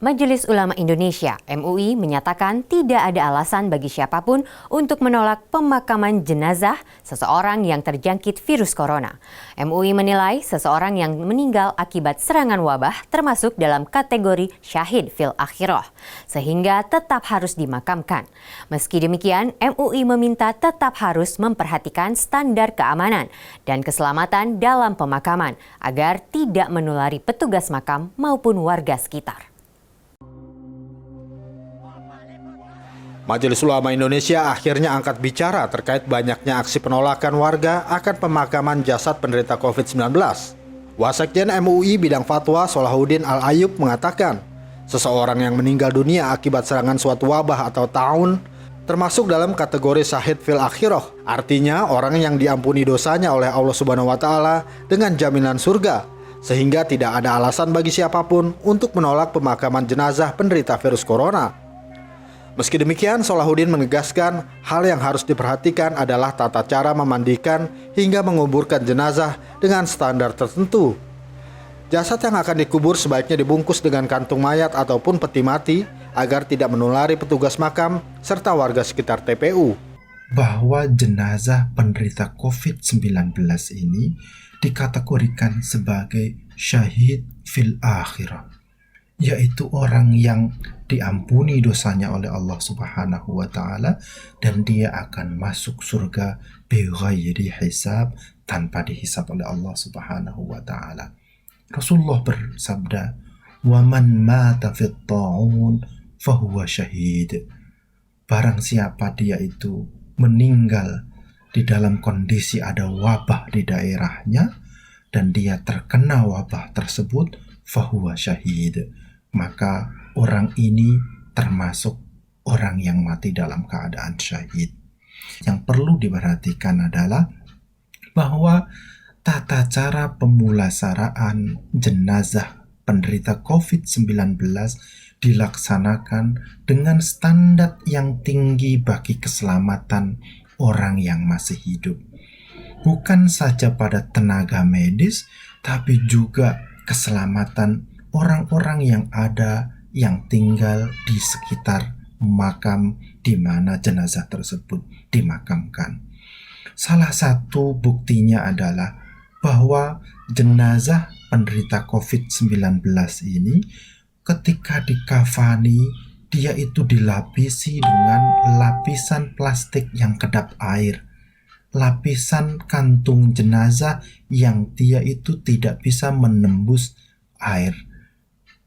Majelis Ulama Indonesia (MUI) menyatakan tidak ada alasan bagi siapapun untuk menolak pemakaman jenazah seseorang yang terjangkit virus corona. MUI menilai seseorang yang meninggal akibat serangan wabah termasuk dalam kategori syahid fil akhirah, sehingga tetap harus dimakamkan. Meski demikian, MUI meminta tetap harus memperhatikan standar keamanan dan keselamatan dalam pemakaman agar tidak menulari petugas makam maupun warga sekitar. Majelis Ulama Indonesia akhirnya angkat bicara terkait banyaknya aksi penolakan warga akan pemakaman jasad penderita COVID-19. Wasekjen MUI bidang fatwa Solahuddin Al-Ayyub mengatakan, seseorang yang meninggal dunia akibat serangan suatu wabah atau taun termasuk dalam kategori syahid fil akhirah. Artinya orang yang diampuni dosanya oleh Allah Subhanahu wa taala dengan jaminan surga, sehingga tidak ada alasan bagi siapapun untuk menolak pemakaman jenazah penderita virus corona. Meski demikian, Solahuddin menegaskan hal yang harus diperhatikan adalah tata cara memandikan hingga menguburkan jenazah dengan standar tertentu. Jasad yang akan dikubur sebaiknya dibungkus dengan kantung mayat ataupun peti mati agar tidak menulari petugas makam serta warga sekitar TPU. Bahwa jenazah penderita COVID-19 ini dikategorikan sebagai syahid fil akhirah, yaitu orang yang diampuni dosanya oleh Allah Subhanahu wa taala dan dia akan masuk surga bighairi hisab, tanpa dihisab oleh Allah Subhanahu wa taala. Rasulullah bersabda, "Wa man mata fit ta'un fahuwa syahid." Barang siapa dia itu meninggal di dalam kondisi ada wabah di daerahnya dan dia terkena wabah tersebut, fahuwa syahid, maka orang ini termasuk orang yang mati dalam keadaan syahid. Yang perlu diperhatikan adalah bahwa tata cara pemulasaraan jenazah penderita COVID-19 dilaksanakan dengan standar yang tinggi bagi keselamatan orang yang masih hidup. Bukan saja pada tenaga medis, tapi juga keselamatan orang-orang yang ada yang tinggal di sekitar makam di mana jenazah tersebut dimakamkan. Salah satu buktinya adalah bahwa jenazah penderita COVID-19 ini ketika dikafani, dia itu dilapisi dengan lapisan plastik yang kedap air, lapisan kantung jenazah yang dia itu tidak bisa menembus air.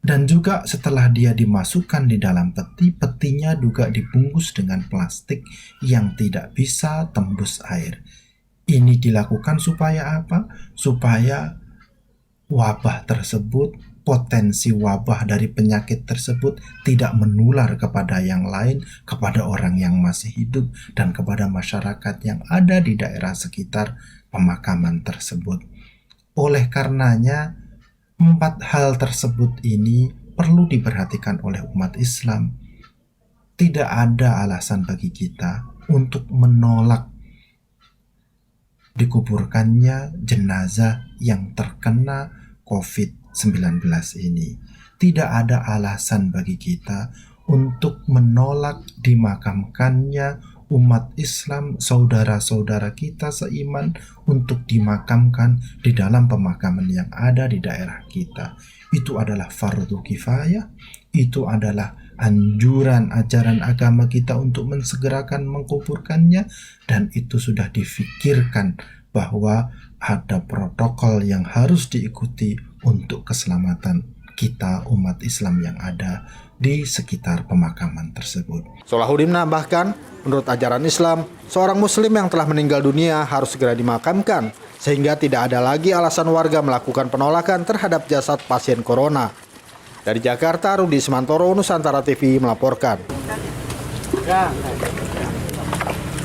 Dan juga setelah dia dimasukkan di dalam peti, petinya juga dibungkus dengan plastik yang tidak bisa tembus air. Ini dilakukan supaya apa? Supaya wabah tersebut, potensi wabah dari penyakit tersebut tidak menular kepada yang lain, kepada orang yang masih hidup, dan kepada masyarakat yang ada di daerah sekitar pemakaman tersebut. Oleh karenanya, 4 hal tersebut ini perlu diperhatikan oleh umat Islam. Tidak ada alasan bagi kita untuk menolak dikuburkannya jenazah yang terkena COVID-19 ini. Tidak ada alasan bagi kita untuk menolak dimakamkannya umat Islam, saudara-saudara kita seiman, untuk dimakamkan di dalam pemakaman yang ada di daerah kita. Itu adalah fardu kifayah, itu adalah anjuran ajaran agama kita untuk mensegerakan menguburkannya, dan itu sudah difikirkan bahwa ada protokol yang harus diikuti untuk keselamatan kita umat Islam yang ada di sekitar pemakaman tersebut. Solahuddin menambahkan, menurut ajaran Islam, seorang muslim yang telah meninggal dunia harus segera dimakamkan, sehingga tidak ada lagi alasan warga melakukan penolakan terhadap jasad pasien corona. Dari Jakarta, Rudi Ismantoro, Nusantara TV melaporkan.